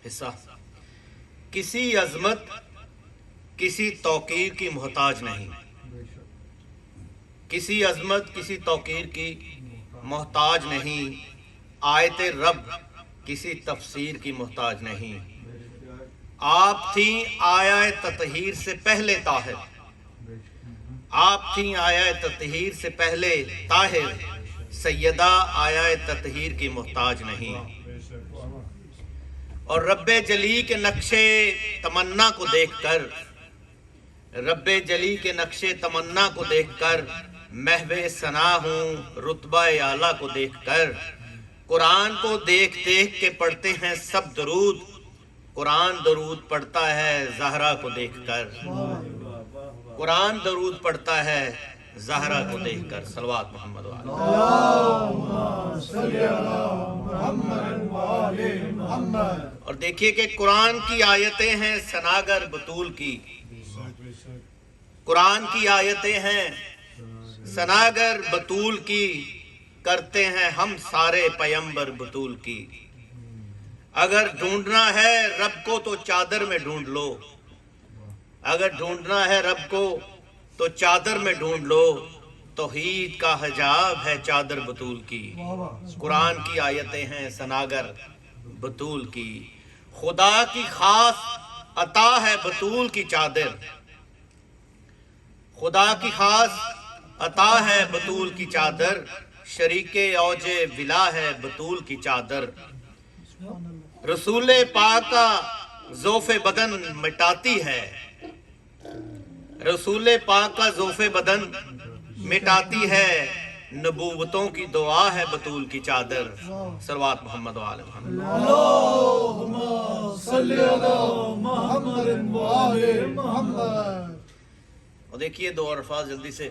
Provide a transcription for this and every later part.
حصہ کسی عظمت کسی توقیر کی محتاج نہیں، کسی عظمت کسی توقیر کی محتاج نہیں، آیت رب کسی تفسیر کی محتاج نہیں۔ آپ تھیں آیا تطہیر سے پہلے طاہر، آپ تھیں آیا تطہیر سے پہلے طاہر، سیدہ آیا تطہیر کی محتاج نہیں۔ اور رب جلی کے نقشے تمنا کو دیکھ کر، رب جلی کے نقشے تمنا کو دیکھ کر محو ثنا ہوں رتبہ اعلیٰ کو دیکھ کر، قرآن کو دیکھ دیکھ کے پڑھتے ہیں سب درود، قرآن درود پڑھتا ہے زہرا کو دیکھ کر، قرآن درود پڑھتا ہے زہرا کو دیکھ کر۔ صلوات محمد وآلہ اللہم صلی علی محمد وآلِ محمد۔ اور دیکھیے کہ قرآن کی آیتیں ہیں ثناگر بطول کی، قرآن کی آیتیں ہیں ثناگر بطول کی، کرتے ہیں ہم سارے پیمبر بطول کی۔ اگر ڈھونڈنا ہے رب کو تو چادر میں ڈھونڈ لو، اگر ڈھونڈنا ہے رب کو تو چادر میں ڈھونڈ لو، توحید کا حجاب ہے چادر بطول کی۔ قرآن کی آیتیں ہیں ثناگر بطول کی، خدا کی خاص عطا ہے بطول کی چادر، خدا کی خاص عطا ہے بطول کی چادر، شریک اوج ولا ہے بطول کی چادر۔ رسول پاک کا ذوف بدن مٹاتی ہے، رسول پاک کا ذوف بدن مٹاتی ہے، نبوتوں کی دعا ہے بطول کی چادر۔ صلوات محمد وآلہ محمد۔ اللہم صلی علی محمد وآلِ محمد۔ اور دیکھیے دو الفاظ جلدی سے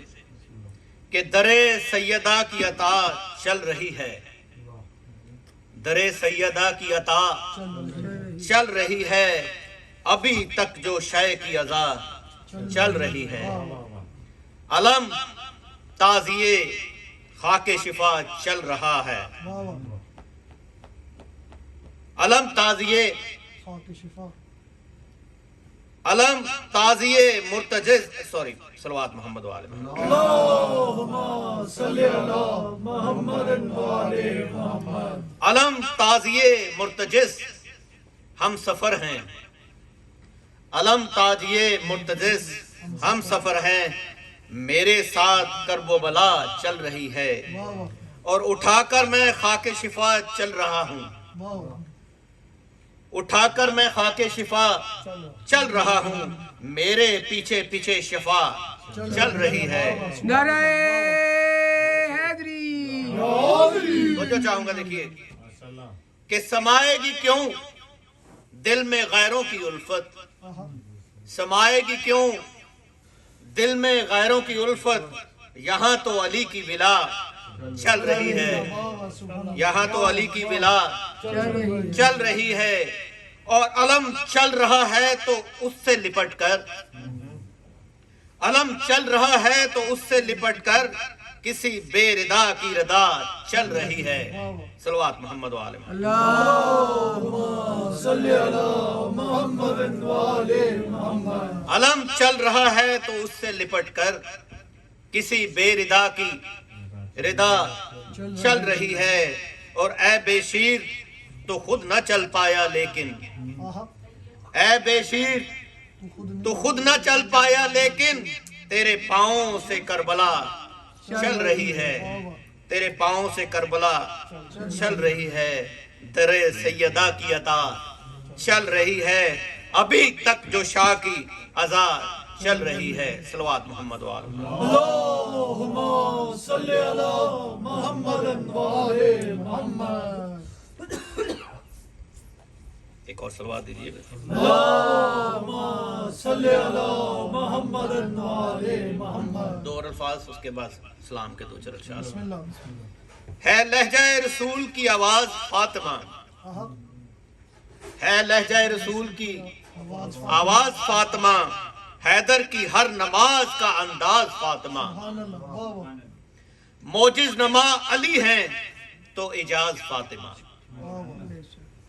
کہ در سیدہ کی عطا چل رہی ہے، در سیدہ کی عطا چل رہی ہے، ابھی تک جو شے کی عطا چل رہی ہے۔ علم تازیے خاک شفا چل رہا ہے، علم تازیے علم تازیے مرتجز صلوات محمد وآلہ محمد۔ اللہم صلی علی محمد وآلِ محمد۔ علم تازیے مرتجز ہم سفر ہیں، علم تازیے مرتجز ہم سفر ہیں، میرے ساتھ کرب و بلا چل رہی ہے، اور اٹھا کر میں خاک شفا چل رہا ہوں، اٹھا کر میں خاک شفا چل رہا ہوں، میرے پیچھے پیچھے شفا چل رہی ہے۔ نعرہ حیدری۔ تو جو چاہوں گا دیکھیے کہ سمائے گی کیوں دل میں غیروں کی الفت، سمائے گی کیوں دل میں غیروں کی الفت، یہاں تو علی کی ولا چل رہی ہے، یہاں تو علی کی ولا چل رہی ہے، اور علم چل رہا ہے تو اس سے لپٹ کر، علم چل رہا ہے تو اس سے لپٹ کر کسی بے ردا کی ردا چل رہی ہے۔ صلوات محمد وآلہ محمد۔ اللہم صلی علی محمد وآلِ محمد۔ علم چل رہا ہے تو اس سے لپٹ کر کسی بے ردا کی ردا چل رہی ہے، اور اے بے شیر تو خود نہ چل پایا لیکن، اے بے شیر تو خود نہ چل پایا لیکن، تیرے پاؤں سے کربلا چل رہی ہے، تیرے پاؤں سے کربلا چل رہی ہے، در سیدہ کی عطا چل رہی ہے، ابھی تک جو شاہ کی عزا چل رہی ہے۔ صلوات محمد وآلہ محمد۔ اللہم صلی علی محمد وآلِ محمد۔ ایک اور صلوات دیجئے۔ اللہم صلی علی محمد وآلِ محمد۔ دو اور الفاظ اس کے بعد سلام کے دو چار اشعار۔ ہے لہجہ رسول کی آواز فاطمہ، ہے لہجہ رسول کی آواز فاطمہ، حیدر کی ہر نماز کا انداز فاطمہ، موجز نما علی ہیں تو اجاز فاطمہ،